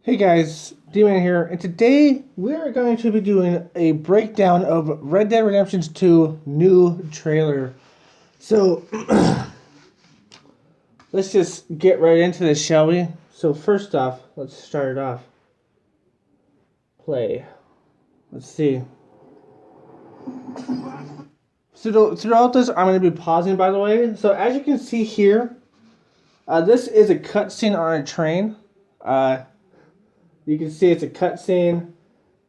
Hey guys, D-Man here, and today we're going to be doing a breakdown of Red Dead Redemption 2 new trailer. So, let's just get right into this, shall we? So first off, let's start it off. Play. Let's see. So throughout this, I'm going to be pausing, by the way. So as you can see here, this is a cutscene on a train. You can see it's a cutscene,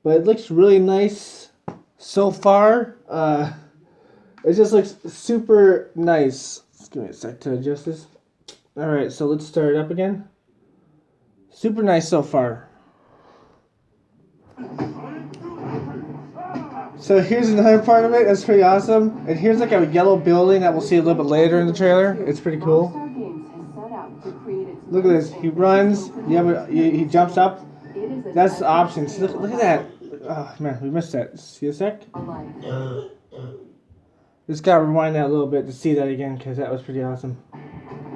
but it looks really nice so far. It just looks super nice. Just give me a sec to adjust this. Alright, so let's start it up again. Super nice so far. So here's another part of it that's pretty awesome. And here's like a yellow building that we'll see a little bit later in the trailer. It's pretty cool. Look at this. He runs. He jumps up. That's the options. Look at that. Oh man, we missed that. See a sec? Just gotta rewind that a little bit to see that again because that was pretty awesome.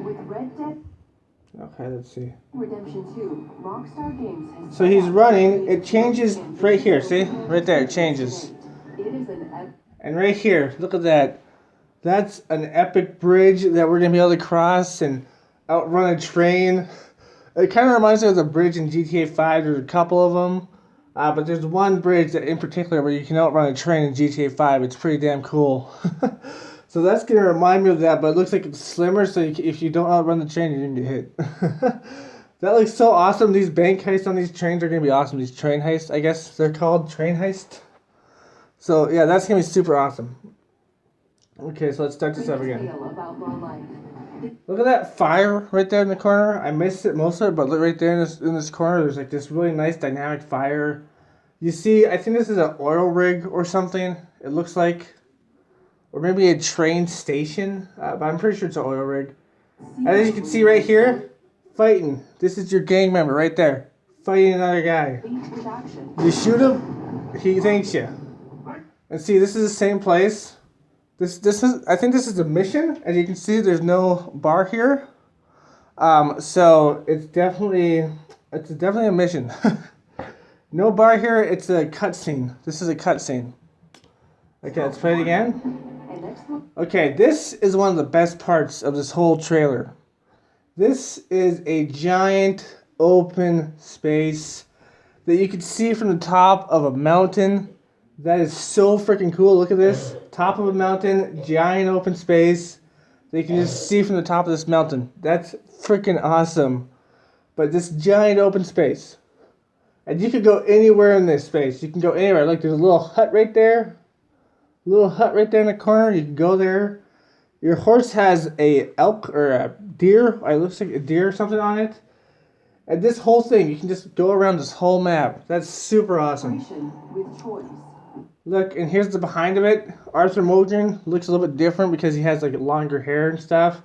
With Red Dead Okay, let's see. Redemption 2, Rockstar Games has So he's running. It changes right here. See? Right there. It changes. And right here, look at that. That's an epic bridge that we're gonna be able to cross and outrun a train. It kind of reminds me of the bridge in GTA 5. There's a couple of them. But there's one bridge that in particular where you can outrun a train in GTA 5. It's pretty damn cool. So that's going to remind me of that. But it looks like it's slimmer. So if you don't outrun the train, you're going to get hit. That looks so awesome. These bank heists on these trains are going to be awesome. These train heists, I guess they're called. Train heist. So yeah, that's going to be super awesome. Okay, so let's start this up again. Look at that fire right there in the corner. I missed it most of it, but look right there in this corner. There's like this really nice dynamic fire. You see, I think this is an oil rig or something. It looks like, or maybe a train station. But I'm pretty sure it's an oil rig. And as you can see right here, fighting. This is your gang member right there, fighting another guy. You shoot him, he thanks you. And see, this is the same place. This is, I think this is a mission. As you can see, there's no bar here. So it's definitely a mission. No bar here. It's a cutscene. This is a cutscene. Okay, let's play it again. Okay, this is one of the best parts of this whole trailer. This is a giant open space that you can see from the top of a mountain. That is so freaking cool. Look at this. Top of a mountain, giant open space that you can just see from the top of this mountain. That's freaking awesome. But this giant open space. And you can go anywhere in this space. You can go anywhere. Look, there's a little hut right there. A little hut right there in the corner. You can go there. Your horse has a elk or a deer. It looks like a deer or something on it. And this whole thing, you can just go around this whole map. That's super awesome. Look, and here's the behind of it. Arthur Morgan looks a little bit different because he has like longer hair and stuff.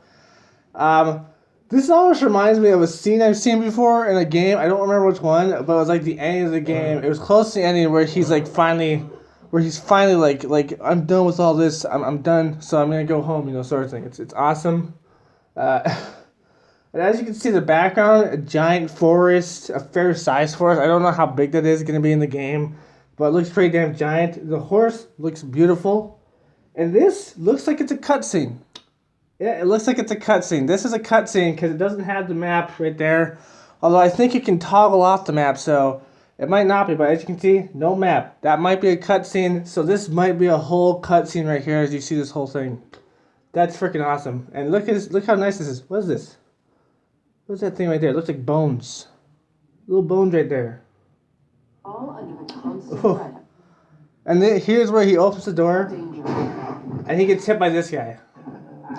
This almost reminds me of a scene I've seen before in a game. I don't remember which one, but it was like the ending of the game. It was close to the ending where he's finally like I'm done with all this. I'm done, so I'm gonna go home, sort of thing. It's awesome. And as you can see, the background, a giant forest, a fair size forest. I don't know how big that is gonna be in the game. But it looks pretty damn giant. The horse looks beautiful. And this looks like it's a cutscene. Yeah, it looks like it's a cutscene. This is a cutscene because it doesn't have the map right there. Although I think you can toggle off the map, so it might not be. But as you can see, no map. That might be a cutscene. So this might be a whole cutscene right here as you see this whole thing. That's freaking awesome. And look at this. Look how nice this is. What is this? What's that thing right there? It looks like bones. Little bones right there. All under the constant threat. And then here's where he opens the door, and he gets hit by this guy.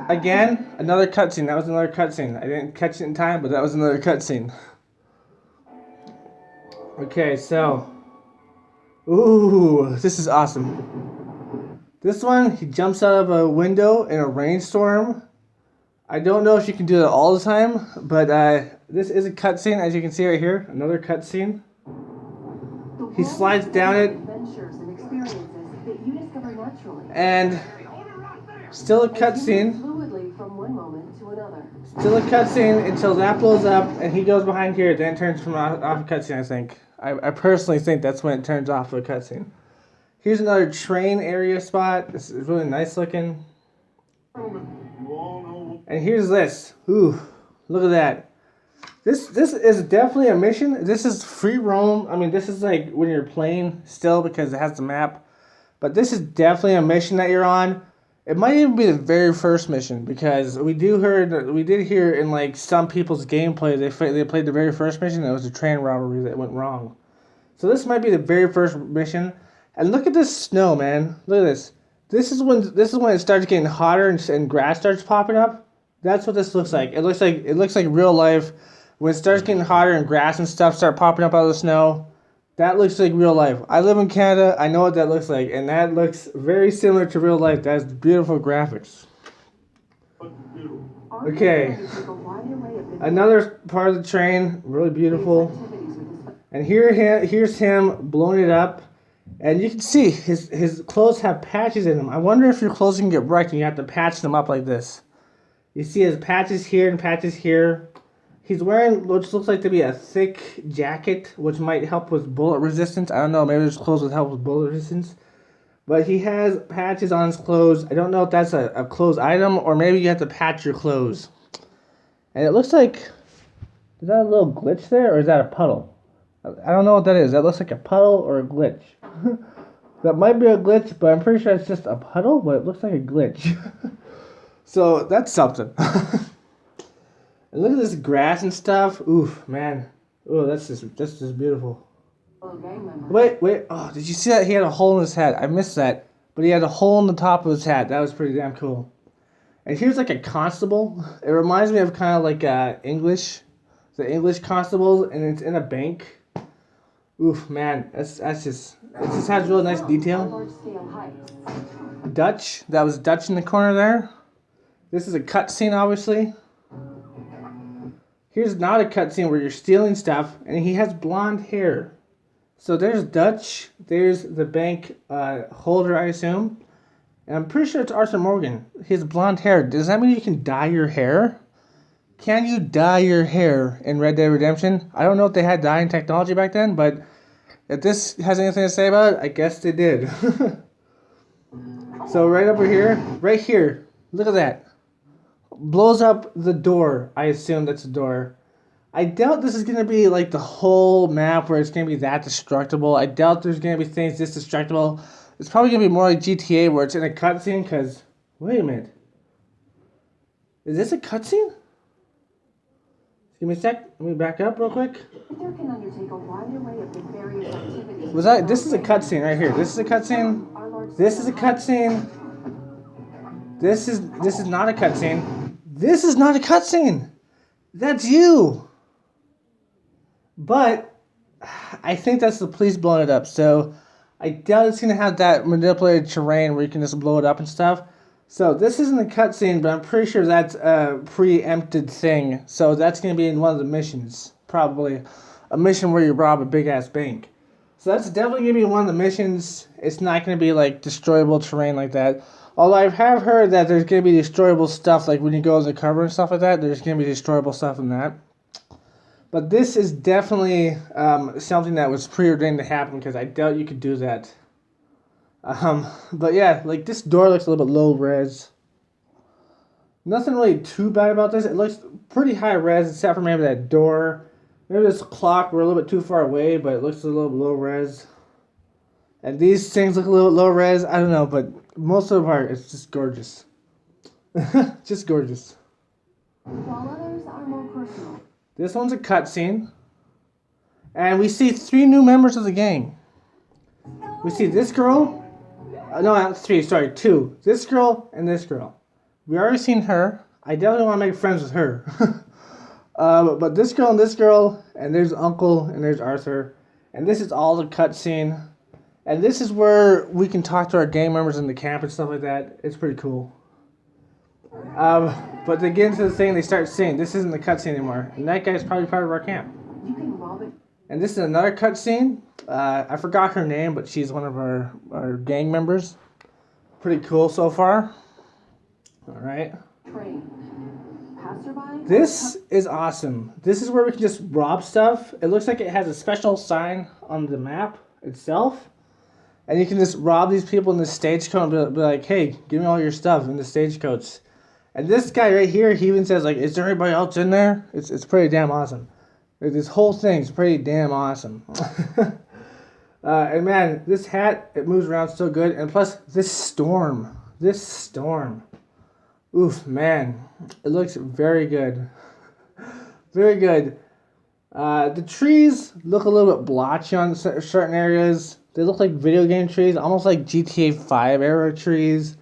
Again, another cutscene. That was another cutscene. I didn't catch it in time, but that was another cutscene. Okay, so, ooh, this is awesome. This one, he jumps out of a window in a rainstorm. I don't know if you can do that all the time, but this is a cutscene, as you can see right here. Another cutscene. He slides down it, and still a cutscene. Still a cutscene until that blows up and he goes behind here. Then it turns from off a cutscene. I think. I personally think that's when it turns off a cutscene. Here's another train area spot. This is really nice looking. And here's this. Ooh, look at that. This is definitely a mission. This is free roam. I mean, this is like when you're playing still because it has the map. But this is definitely a mission that you're on. It might even be the very first mission because we did hear in like some people's gameplay they played the very first mission and it was a train robbery that went wrong. So this might be the very first mission. And look at this snow, man. Look at this. This is when it starts getting hotter and grass starts popping up. That's what this looks like. It looks like real life. When it starts getting hotter and grass and stuff start popping up out of the snow, that looks like real life. I live in Canada. I know what that looks like, and that looks very similar to real life. That's beautiful graphics. Okay, another part of the train, really beautiful. And here's him blowing it up, and you can see his clothes have patches in them. I wonder if your clothes can get wrecked and you have to patch them up like this. You see his patches here and patches here. He's wearing what looks like to be a thick jacket, which might help with bullet resistance. I don't know, maybe his clothes would help with bullet resistance. But he has patches on his clothes. I don't know if that's a clothes item, or maybe you have to patch your clothes. And it looks like, is that a little glitch there, or is that a puddle? I don't know what that is. That looks like a puddle or a glitch. That might be a glitch, but I'm pretty sure it's just a puddle, but it looks like a glitch. So that's something. And look at this grass and stuff. Oof, man. Oh, that's just beautiful. Wait. Oh, did you see that? He had a hole in his hat. I missed that. But he had a hole in the top of his hat. That was pretty damn cool. And here's like a constable. It reminds me of kind of like English. The English constables, and it's in a bank. Oof, man. That's just... It just has really nice detail. Dutch. That was Dutch in the corner there. This is a cutscene, obviously. Here's not a cutscene where you're stealing stuff, and he has blonde hair. So there's Dutch, there's the bank holder, I assume. And I'm pretty sure it's Arthur Morgan. He has blonde hair. Does that mean you can dye your hair? Can you dye your hair in Red Dead Redemption? I don't know if they had dyeing technology back then, but if this has anything to say about it, I guess they did. So right here, look at that. Blows up the door. I assume that's a door. I doubt this is going to be like the whole map where it's going to be that destructible. I doubt there's going to be things this destructible. It's probably going to be more like GTA where it's in a cutscene because... Wait a minute. Is this a cutscene? Give me a sec. Let me back up real quick. This is a cutscene right here. This is a cutscene. This is a cutscene. This is not a cutscene. This is not a cutscene. That's you. But I think that's the police blowing it up. So I doubt it's gonna have that manipulated terrain where you can just blow it up and stuff. So this isn't a cutscene, but I'm pretty sure that's a preempted thing. So that's gonna be in one of the missions, probably a mission where you rob a big ass bank. So that's definitely gonna be one of the missions. It's not gonna be like destroyable terrain like that. Although I have heard that there's going to be destroyable stuff, like when you go in the cover and stuff like that, there's going to be destroyable stuff in that. But this is definitely something that was preordained to happen, because I doubt you could do that. But yeah, like this door looks a little bit low res. Nothing really too bad about this. It looks pretty high res, except for maybe that door. Maybe this clock, we're a little bit too far away, but it looks a little low res. And these things look a little low res. I don't know, but most of the part, it's just gorgeous. Just gorgeous. This one's a cutscene. And we see 3 new members of the gang. We see this girl. No, not 3, sorry, 2. This girl and this girl. We already seen her. I definitely want to make friends with her. But this girl, and there's Uncle, and there's Arthur. And this is all the cutscene. And this is where we can talk to our gang members in the camp and stuff like that. It's pretty cool. But they get into the thing, they start saying, this isn't the cutscene anymore. And that guy's probably part of our camp. And this is another cutscene. I forgot her name, but she's one of our gang members. Pretty cool so far. Alright. passerby. This is awesome. This is where we can just rob stuff. It looks like it has a special sign on the map itself. And you can just rob these people in the stagecoach and be like, hey, give me all your stuff in the stagecoach. And this guy right here, he even says, like, is there anybody else in there? It's pretty damn awesome. This whole thing's pretty damn awesome. And man, this hat, it moves around so good. And plus, this storm. Oof, man. It looks very good. Very good. The trees look a little bit blotchy on certain areas. They look like video game trees, almost like GTA 5 era trees.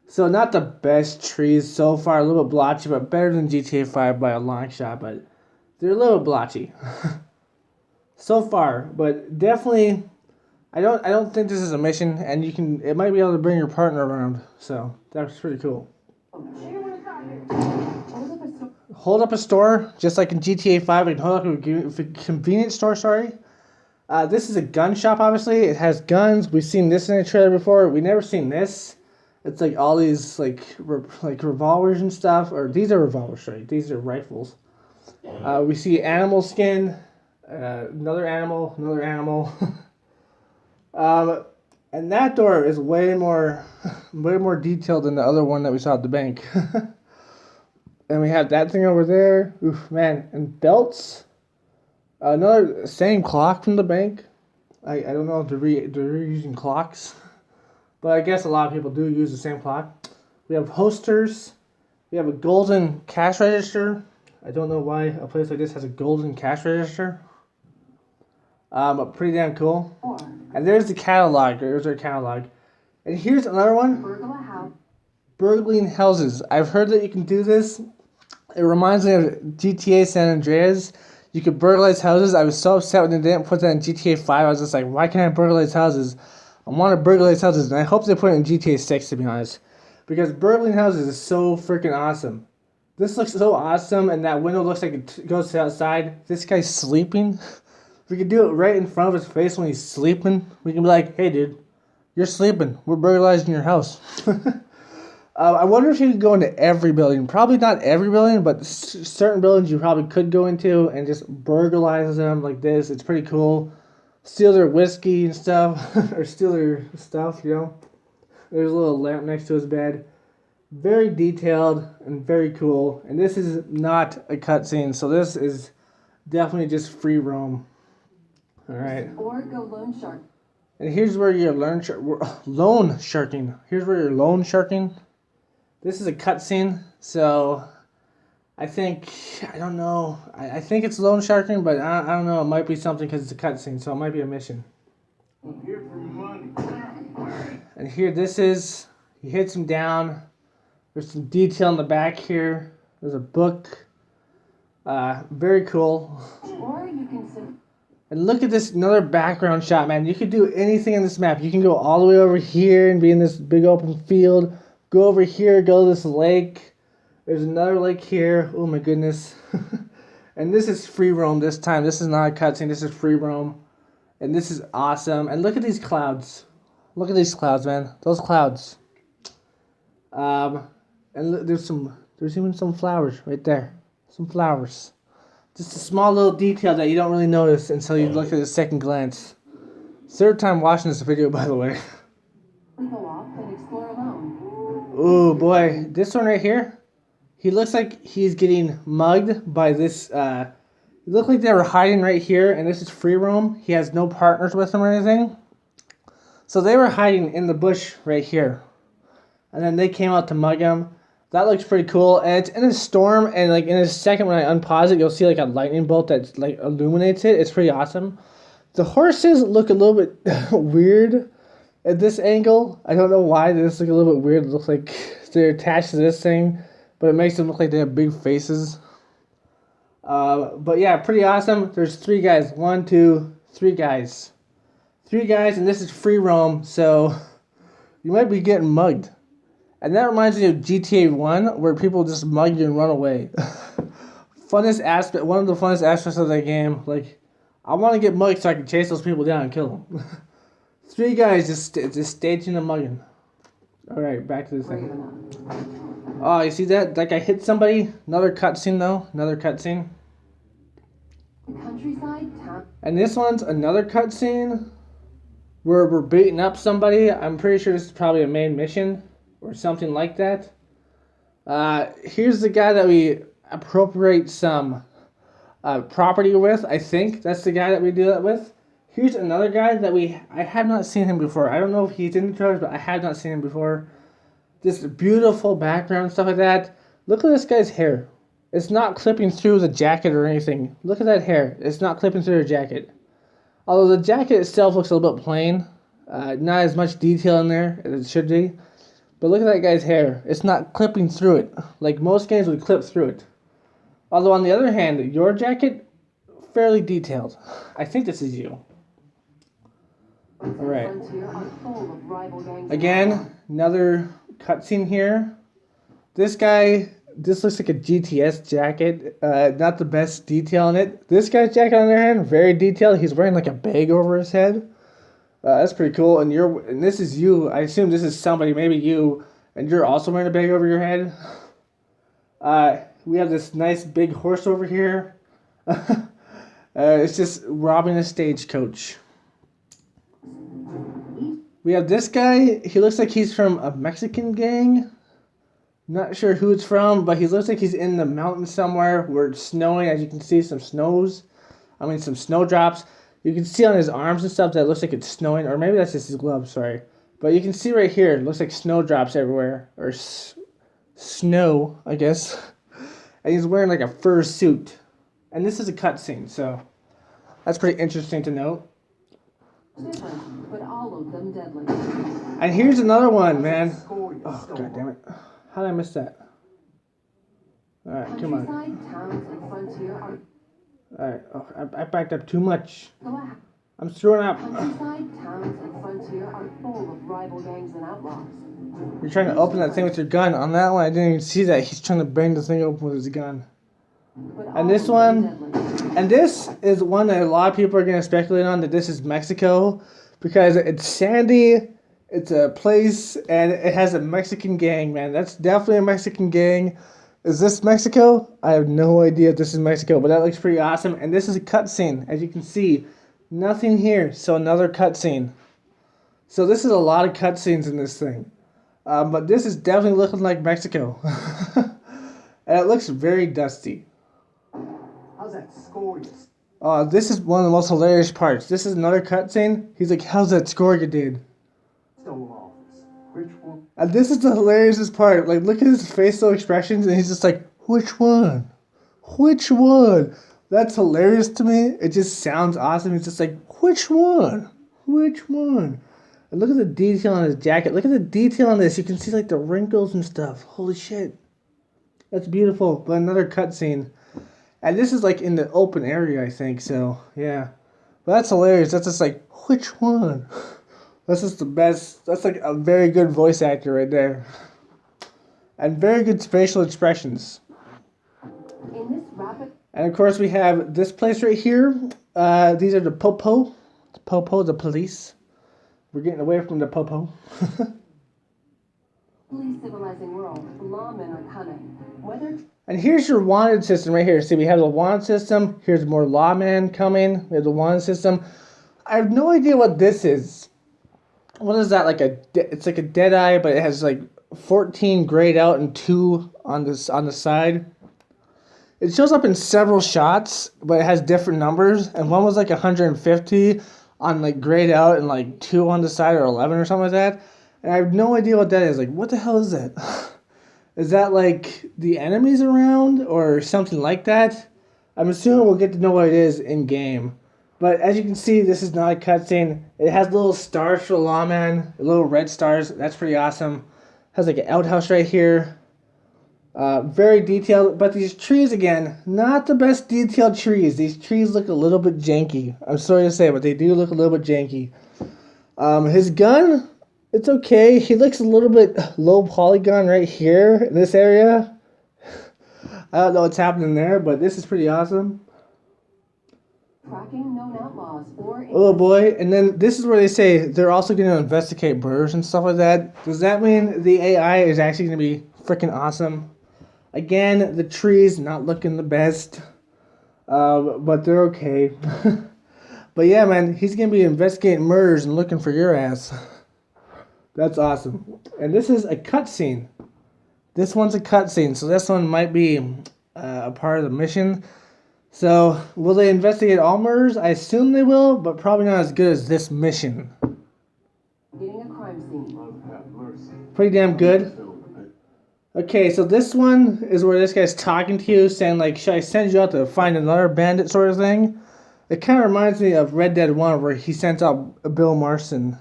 So not the best trees so far, a little bit blotchy, but better than GTA 5 by a long shot, but they're a little blotchy. So far, but definitely I don't think this is a mission, and it might be able to bring your partner around. So that's pretty cool. Hold up a store, just like in GTA 5, we can hold up a convenience store, sorry. This is a gun shop, obviously. It has guns. We've seen this in a trailer before. We've never seen this. It's like all these like revolvers and stuff. Or these are revolvers, right? These are rifles. We see animal skin, another animal. And that door is way more detailed than the other one that we saw at the bank. And we have that thing over there. Oof, man. And belts. Another same clock from the bank. I don't know if they're reusing clocks, but I guess a lot of people do use the same clock. We have holsters. We have a golden cash register. I don't know why a place like this has a golden cash register. But pretty damn cool. And there's the catalog. There's our catalog. And here's another one. Burgling houses. I've heard that you can do this. It reminds me of GTA San Andreas. You could burglarize houses. I was so upset when they didn't put that in GTA 5. I was just like, why can't I burglarize houses? I want to burglarize houses. And I hope they put it in GTA 6, to be honest. Because burgling houses is so freaking awesome. This looks so awesome, and that window looks like it goes to outside. This guy's sleeping. We could do it right in front of his face when he's sleeping. We can be like, hey, dude, you're sleeping. We're burglarizing your house. I wonder if you could go into every building. Probably not every building, but certain buildings you probably could go into and just burglarize them like this. It's pretty cool. Steal their whiskey and stuff. Or steal their stuff, you know. There's a little lamp next to his bed. Very detailed and very cool. And this is not a cutscene, so this is definitely just free roam. Alright. Or go loan shark. And here's where you're loan sharking. Here's where you're loan sharking. This is a cutscene, so I think, I don't know. I think it's loan sharking, but I don't know. It might be something because it's a cutscene, so it might be a mission. I'm here for money. And here, this is, he hits him down. There's some detail in the back here. There's a book. Very cool. Or you can And look at this, another background shot, man. You could do anything in this map. You can go all the way over here and be in this big open field. Go over here, go to this lake. There's another lake here. Oh my goodness. And this is free roam this time. This is not a cutscene. This is free roam. And this is awesome. And look at these clouds. Look at these clouds, man. Those clouds. And there's even some flowers right there. Some flowers. Just a small little detail that you don't really notice until you look at it second glance. Third time watching this video, by the way. go off and explore alone. Oh boy, this one right here. He looks like he's getting mugged by this. It looked like they were hiding right here, and this is free roam. He has no partners with him or anything. So they were hiding in the bush right here, and then they came out to mug him. That looks pretty cool, and it's in a storm, and like in a second when I unpause it, you'll see like a lightning bolt that like illuminates it. It's pretty awesome. The horses look a little bit weird at this angle. I don't know why they just look a little bit weird. It looks like they're attached to this thing, but it makes them look like they have big faces. But yeah, pretty awesome. There's 3 guys. 1, 2, 3 guys. 3 guys, and this is free roam, so you might be getting mugged. And that reminds me of GTA 1, where people just mug you and run away. Funnest aspect, one of the funnest aspects of that game. Like, I want to get mugged so I can chase those people down and kill them. 3 guys just staging a mugging. All right, back to this Brave thing. enough. Oh, you see that? Like I hit somebody. Another cutscene though. Another cutscene. Countryside town. And this one's another cutscene where we're beating up somebody. I'm pretty sure this is probably a main mission or something like that. Here's the guy that we appropriate some property with. I think that's the guy that we do that with. Here's another guy that I have not seen him before. I don't know if he's in the trailers, but I have not seen him before. This beautiful background and stuff like that. Look at this guy's hair. It's not clipping through the jacket or anything. Look at that hair. It's not clipping through the jacket. Although the jacket itself looks a little bit plain. Not as much detail in there as it should be. But look at that guy's hair. It's not clipping through it. Like most games would clip through it. Although on the other hand, your jacket, fairly detailed. I think this is you. Alright. Frontier are full of rival gangs. Again, another cutscene here. This looks like a GTS jacket. Not the best detail on it. This guy's jacket on the other hand, very detailed. He's wearing like a bag over his head. That's pretty cool. And this is you. I assume this is somebody, maybe you, and you're also wearing a bag over your head. We have this nice big horse over here. It's just robbing a stagecoach. We have this guy. He looks like he's from a Mexican gang. Not sure who it's from, but he looks like he's in the mountains somewhere where it's snowing. As you can see, some snowdrops. You can see on his arms and stuff that it looks like it's snowing, or maybe that's just his gloves, sorry. But you can see right here, it looks like snowdrops everywhere, or snow, I guess. And he's wearing like a fur suit. And this is a cutscene, so that's pretty interesting to note. Different, but all of them deadly. And here's another one, man. Score you Oh, stole. god damn it. How did I miss that? Alright, come on. Countryside towns and frontier are. Alright, oh, I backed up too much. Go ahead. I'm screwing up. Countryside towns and frontier are full of rival gangs and outlaws. You're trying to open that thing with your gun. On that one, I didn't even see that. He's trying to bang the thing open with his gun. But And all this of them one, deadly. and this is one that a lot of people are going to speculate on, that this is Mexico, because it's sandy, it's a place, and it has a Mexican gang, man. That's definitely a Mexican gang. Is this Mexico? I have no idea if this is Mexico, but that looks pretty awesome. And this is a cutscene, as you can see. Nothing here, so another cutscene. So this is a lot of cutscenes in this thing. But this is definitely looking like Mexico. And it looks very dusty. How's that score you This is one of the most hilarious parts. This is another cutscene. He's like, how's that score you did? stole office? Which one? And this is the hilarious part. Like, look at his facial expressions, and he's just like, which one? Which one? That's hilarious to me. It just sounds awesome. He's just like, which one? Which one? And look at the detail on his jacket. Look at the detail on this. You can see, like, the wrinkles and stuff. Holy shit. That's beautiful. But another cutscene. And this is, like, in the open area, I think. So, yeah. But that's hilarious. That's just like, which one? That's just the best. That's like a very good voice actor right there. And very good facial expressions. In this rapid. And of course we have this place right here. These are the Popo. The Popo, the police. We're getting away from the Popo. Fully civilizing world, lawmen are cunning. Whether And here's your wanted system right here. See, we have the wanted system. Here's more lawmen coming. We have the wanted system. I have no idea what this is. What is that? It's like a dead eye, but it has like 14 grayed out and 2 on the side. It shows up in several shots, but it has different numbers. And one was like 150 on like grayed out and like 2 on the side, or 11 or something like that. And I have no idea what that is. Like, what the hell is that? Is that like the enemies around or something like that? I'm assuming we'll get to know what it is in game. But as you can see, this is not a cutscene. It has little stars for the lawman, little red stars. That's pretty awesome. Has like an outhouse right here. Very detailed. But these trees, again, not the best detailed trees. These trees look a little bit janky. I'm sorry to say, but they do look a little bit janky. His gun, it's okay. He looks a little bit low polygon right here in this area. I don't know what's happening there, but this is pretty awesome. tracking known outlaws or Oh boy, and then this is where they say they're also going to investigate murders and stuff like that. Does that mean the AI is actually going to be freaking awesome? Again, the trees not looking the best, but they're okay. But yeah, man, he's going to be investigating murders and looking for your ass. That's awesome. And this is a cutscene. This one's a cutscene, so this one might be a part of the mission. So, will they investigate all murders? I assume they will, but probably not as good as this mission. getting a crime scene. Have mercy. Pretty damn good. Okay, so this one is where this guy's talking to you, saying like, should I send you out to find another bandit sort of thing? It kind of reminds me of Red Dead 1 where he sent out Bill Marston.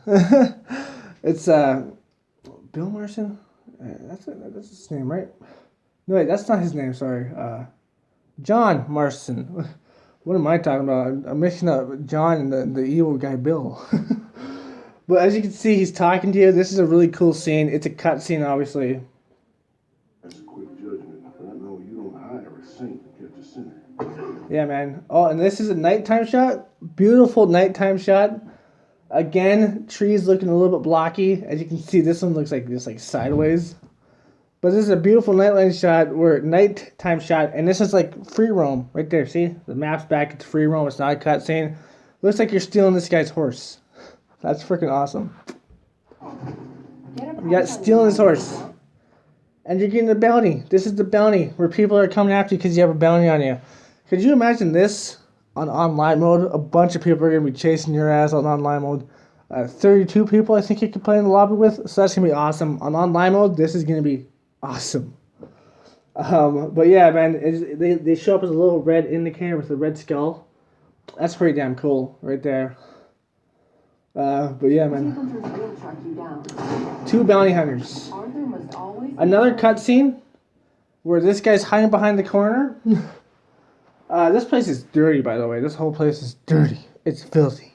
It's, Bill Marston? That's his name, right? No, wait, that's not his name, sorry. John Marston. What am I talking about? I'm mixing up John and the evil guy Bill. But as you can see, he's talking to you. This is a really cool scene. It's a cut scene, obviously. That's a quick judgment. I know you don't hire a saint to catch a sinner. Yeah, man. Oh, and this is a nighttime shot. Beautiful nighttime shot. Again, trees looking a little bit blocky. As you can see, this one looks like just like sideways. But this is a beautiful nighttime shot, and this is like free roam right there. See, the map's back. It's free roam. It's not a cutscene. Looks like you're stealing this guy's horse. That's freaking awesome. You got stealing his horse, and you're getting a bounty. This is the bounty where people are coming after you because you have a bounty on you. Could you imagine this on online mode? A bunch of people are gonna be chasing your ass on online mode. 32 people, I think you can play in the lobby with. So that's gonna be awesome. On online mode, this is gonna be awesome. But yeah, man, they show up as a little red indicator with a red skull. That's pretty damn cool, right there. But yeah, man. Hunters will track you down. 2 bounty hunters. Arthur must always Another cutscene where this guy's hiding behind the corner. This place is dirty, by the way. This whole place is dirty. It's filthy.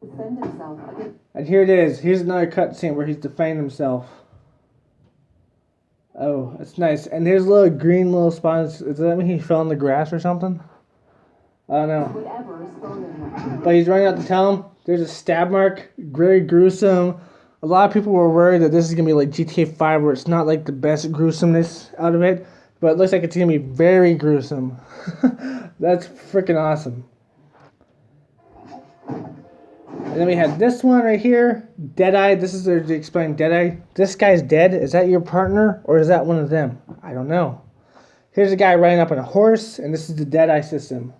defend himself against And here it is. Here's another cutscene where he's defending himself. Oh, that's nice. And there's a little green little spot. Does that mean he fell in the grass or something? I don't know. whatever is thrown at him. But he's running out to tell him there's a stab mark. Very gruesome. A lot of people were worried that this is going to be like GTA 5 where it's not like the best gruesomeness out of it. But it looks like it's going to be very gruesome. That's freaking awesome. And then we have this one right here. Deadeye. This is to explain Deadeye. This guy's dead. Is that your partner or is that one of them? I don't know. Here's a guy riding up on a horse, and this is the Deadeye system.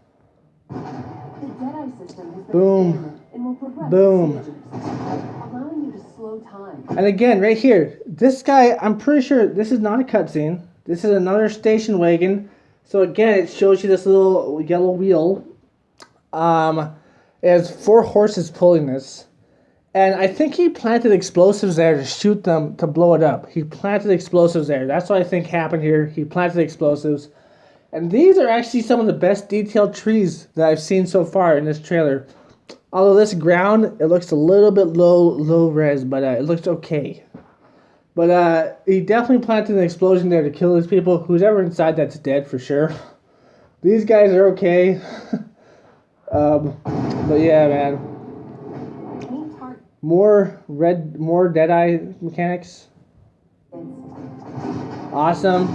The Jedi system has been Boom. examined and will progress Boom. in stages, allowing you to slow time. And again, right here, this guy, I'm pretty sure this is not a cutscene. This is another station wagon. So again, it shows you this little yellow wheel. It has 4 horses pulling this. And I think he planted explosives there to shoot them, to blow it up. He planted explosives there. That's what I think happened here. He planted explosives. And these are actually some of the best detailed trees that I've seen so far in this trailer. Although this ground, it looks a little bit low res, but it looks okay. But he definitely planted an explosion there to kill these people. Who's ever inside that's dead for sure. These guys are okay. But yeah, man. Paint targets More Deadeye mechanics. Awesome.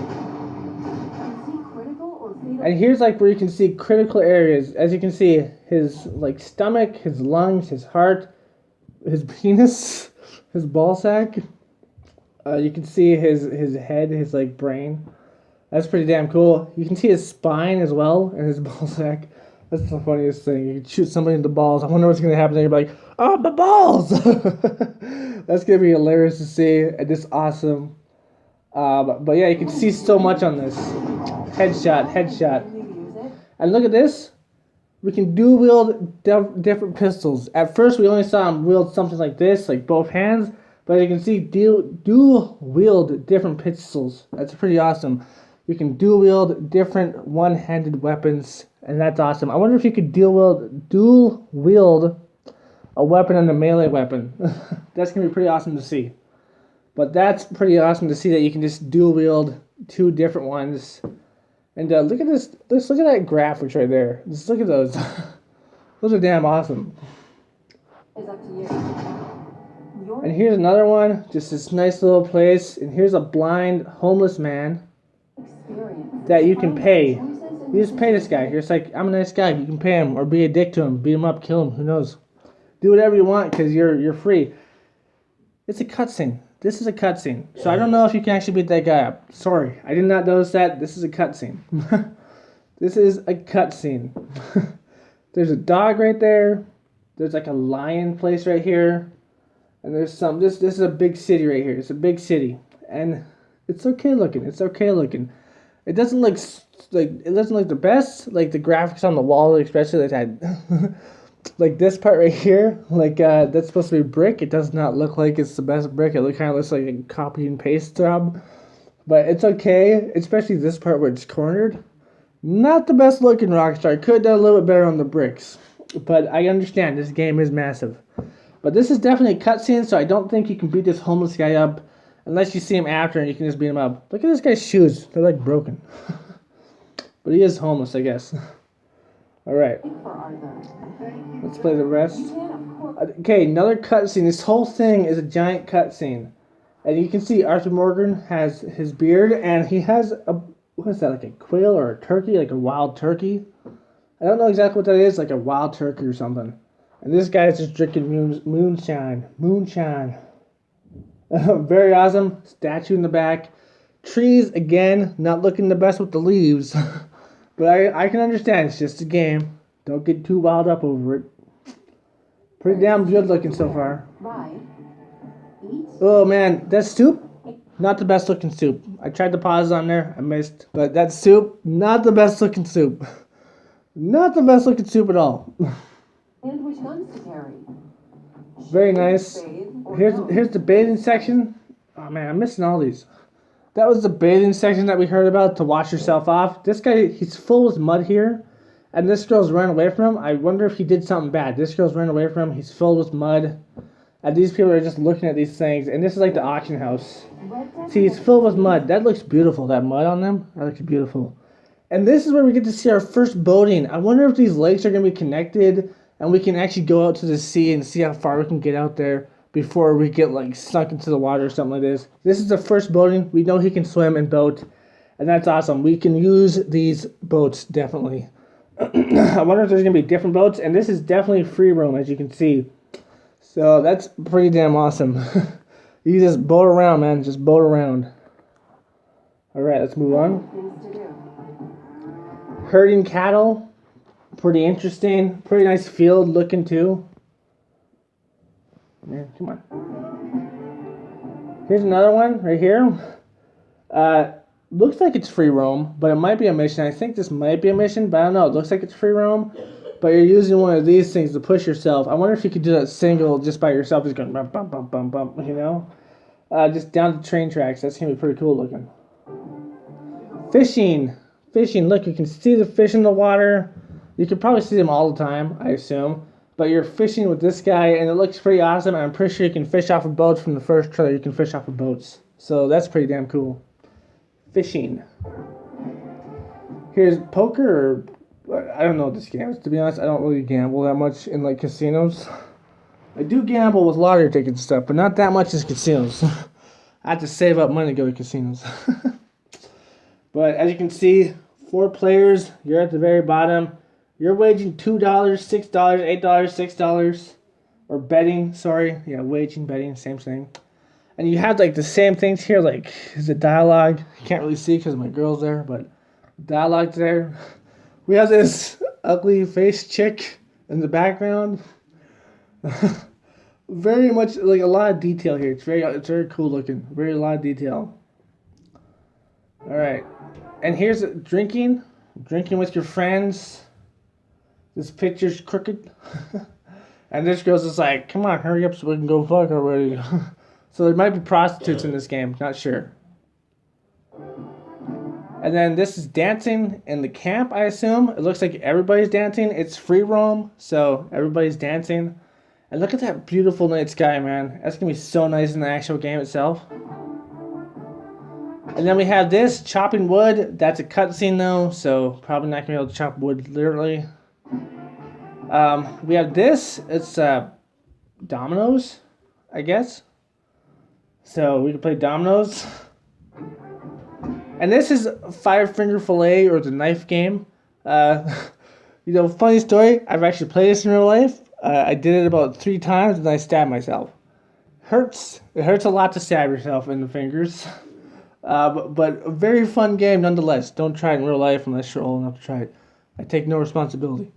see critical or fatal. And here's like where you can see critical areas. As you can see, his like stomach, his lungs, his heart, his penis, his ball sack. You can see his head, his like brain. That's pretty damn cool. You can see his spine as well and his ball sack. That's the funniest thing. You can shoot somebody in the balls. I wonder what's gonna happen. Then you're like, oh, my balls! That's gonna be hilarious to see and just awesome. But yeah, you can see so much on this. Headshot. Use it. And look at this. We can dual wield different pistols. At first, we only saw him wield something like this, like both hands. But you can see dual wield different pistols. That's pretty awesome. You can dual wield different one-handed weapons, and that's awesome. I wonder if you could dual wield a weapon and a melee weapon. That's gonna be pretty awesome to see. But that's pretty awesome to see that you can just dual wield 2 different ones. And look at this. Let's look at that graphics right there. Just look at those. Those are damn awesome. Is up to you. Your And here's another one. Just this nice little place. And here's a blind homeless man experience. that you can pay. Choices and You just pay this guy. You're just like, I'm a nice guy. You can pay him or be a dick to him, beat him up, kill him. Who knows? Do whatever you want because you're free. It's a cutscene. This is a cutscene. So I don't know if you can actually beat that guy up. Sorry, I did not notice that. This is a cutscene. This is a cutscene. There's a dog right there. There's like a lion place right here. And there's some. This is a big city right here. It's a big city, and it's okay looking. It's okay looking. It doesn't look it doesn't look the best. Like the graphics on the wall, especially like that. Like this part right here, like that's supposed to be brick. It does not look like it's the best brick. It kind of looks like a copy and paste job, but it's okay. Especially this part where it's cornered. Not the best looking Rockstar. Could have done a little bit better on the bricks, but I understand this game is massive. But this is definitely a cutscene, so I don't think you can beat this homeless guy up unless you see him after and you can just beat him up. Look at this guy's shoes. They're like broken. But he is homeless, I guess. Alright, for Arthur. let's play the rest. Yeah, of course. Okay, another cutscene. This whole thing is a giant cutscene. And you can see Arthur Morgan has his beard, and he has a, what is that, like a quail or a turkey, like a wild turkey? I don't know exactly what that is, like a wild turkey or something. And this guy's just drinking moonshine. Moonshine. Very awesome. Statue in the back. Trees, again, not looking the best with the leaves. But I can understand. It's just a game. Don't get too wild up over it. Pretty damn good looking so far. Ride. Eat. Oh, man. That soup? Not the best looking soup. I tried to pause on there. I missed. But that soup, not the best looking soup. Not the best looking soup at all. And which guns to carry. Very nice. Bathe or Here's don't. the bathing section. Oh man, I'm missing all these. That was the bathing section that we heard about to wash yourself off. This guy, he's full with mud here, and this girl's running away from him. I wonder if he did something bad. This girl's running away from him. He's filled with mud, and these people are just looking at these things. And this is like the auction house. Red Dead See, he's filled with mud. That looks beautiful. That mud on them, that looks beautiful. And this is where we get to see our first boating. I wonder if these lakes are gonna be connected, and we can actually go out to the sea and see how far we can get out there before we get like sunk into the water or something like this. This is the first boating. We know he can swim and boat, and that's awesome. We can use these boats definitely. I wonder if there's gonna be different boats, and this is definitely free roam as you can see. So that's pretty damn awesome. You just boat around, man. Just boat around. All right, let's move on. things to do. Herding cattle. Pretty interesting. Pretty nice field looking too. Man, come on. Here's another one right here. Looks like it's free roam, but it might be a mission. I think this might be a mission, but I don't know. It looks like it's free roam, but you're using one of these things to push yourself. I wonder if you could do that single just by yourself, just going bump, bump, bump, bump, bump, you know? Just down the train tracks. That's going to be pretty cool looking. Fishing. Fishing. Look, you can see the fish in the water. You can probably see them all the time, I assume. But you're fishing with this guy, and it looks pretty awesome. And I'm pretty sure you can fish off of boats from the first trailer. You can fish off of boats. So that's pretty damn cool. Fishing. Here's poker, or I don't know what this game is. To be honest, I don't really gamble that much in like casinos. I do gamble with lottery tickets and stuff, but not that much as casinos. I have to save up money to go to casinos. But as you can see, 4 players. You're at the very bottom. You're waging $2, $6, $8, $6. Or betting, sorry. Yeah, waging, betting, same thing. And you have like the same things here, like, is it dialogue? You can't really see because my girl's there, but dialogue's there. We have this ugly faced chick in the background. Very much, like, a lot of detail here. It's very cool looking. Very a lot of detail. Alright. And here's drinking. Drinking with your friends. This picture's crooked. And this girl's just like, come on, hurry up so we can go fuck already. So there might be prostitutes in this game, not sure. And then this is dancing in the camp, I assume. It looks like everybody's dancing. It's free roam, so everybody's dancing. And look at that beautiful night sky, man. That's gonna be so nice in the actual game itself. And then we have this, chopping wood. That's a cutscene though, so probably not gonna be able to chop wood literally. We have this, it's dominoes, I guess. So we can play dominoes. And this is Five Finger Fillet, or the knife game. You know, funny story, I've actually played this in real life. I did it about 3 times and I stabbed myself. Hurts. It hurts a lot to stab yourself in the fingers. But a very fun game nonetheless. Don't try it in real life unless you're old enough to try it. I take no responsibility.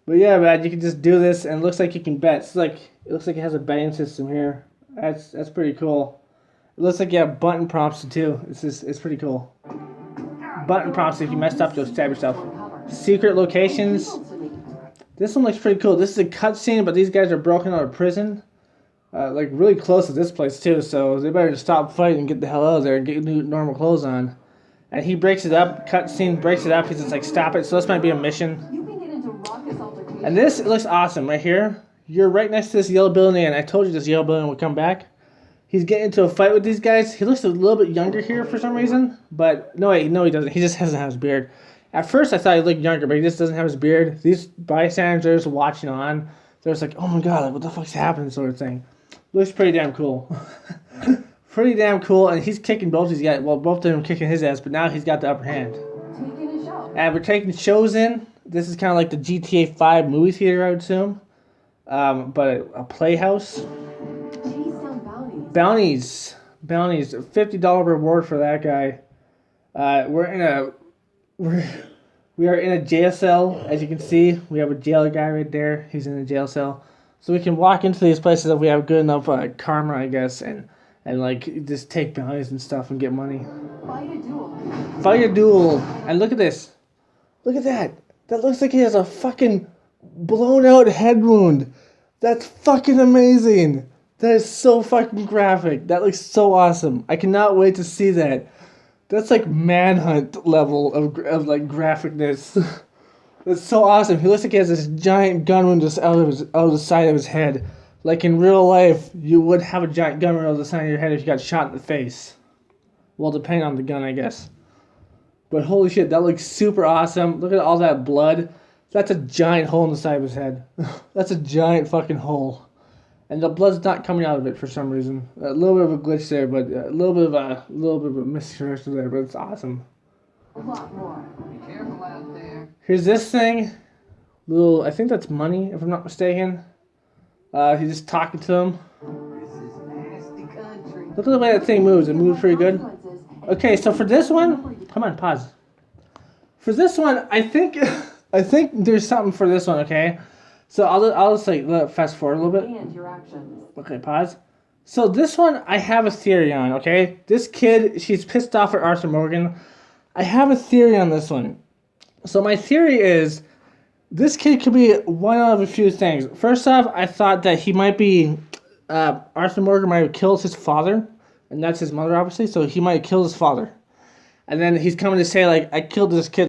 But yeah, man, you can just do this, and it looks like you can bet. It looks like it has a betting system here. That's pretty cool. It looks like you have button prompts too. It's pretty cool. Button prompts, if you messed up, you'll stab yourself. Secret locations. This one looks pretty cool. This is a cutscene, but these guys are broken out of prison. Like really close to this place too, so they better stop fighting and get the hell out of there and get new normal clothes on. And he breaks it up. Cutscene breaks it up. He's just like, stop it. So this might be a mission. You can get into raucous altercations. And this, it looks awesome right here. You're right next to this yellow building, and I told you this yellow building would come back. He's getting into a fight with these guys. He looks a little bit younger here for some reason, but no, wait, no, he doesn't. He just doesn't have his beard. At first, I thought he looked younger, but he just doesn't have his beard. These bystanders watching on, they're just like, oh my god, like, what the fuck's happening, sort of thing. Looks pretty damn cool. Pretty damn cool, and he's kicking both these guys. Well, both of them kicking his ass, but now he's got the upper hand. Taking a show. And we're taking shows in. This is kind of like the GTA 5 movie theater, I would assume. But a playhouse. Chase down bounties. Bounties. $50 reward for that guy. We are in a jail cell, as you can see. We have a jail guy right there. He's in a jail cell. So we can walk into these places if we have good enough karma, I guess, and like just take bounties and stuff and get money. Fight a duel. Fight a duel. And look at this. Look at that. That looks like he has a fucking blown out head wound. That's fucking amazing. That is so fucking graphic. That looks so awesome. I cannot wait to see that. That's like Manhunt level of like graphicness. That's so awesome. He looks like he has this giant gun wound just out of the side of his head. Like in real life, you would have a giant gun wound out of the side of your head if you got shot in the face. Well, depending on the gun, I guess. But holy shit, that looks super awesome. Look at all that blood. That's a giant hole in the side of his head. That's a giant fucking hole. And the blood's not coming out of it for some reason. A little bit of a glitch there, but a little bit of a misconception there, but it's awesome. A lot more. Be careful out there. Here's this thing. I think that's money, if I'm not mistaken. He's just talking to him. This is nasty country. Look at the way that thing moves. It moves pretty good. Okay, so for this one, come on, pause. For this one, I think there's something for this one. Okay, so I'll just like fast forward a little bit. And your actions. Okay, pause. So this one, I have a theory on. Okay, this kid, she's pissed off at Arthur Morgan. I have a theory on this one. So my theory is, this kid could be one out of a few things. First off, I thought that he might be, Arthur Morgan might have killed his father, and that's his mother, obviously, so he might have killed his father. And then he's coming to say, like, I killed this kid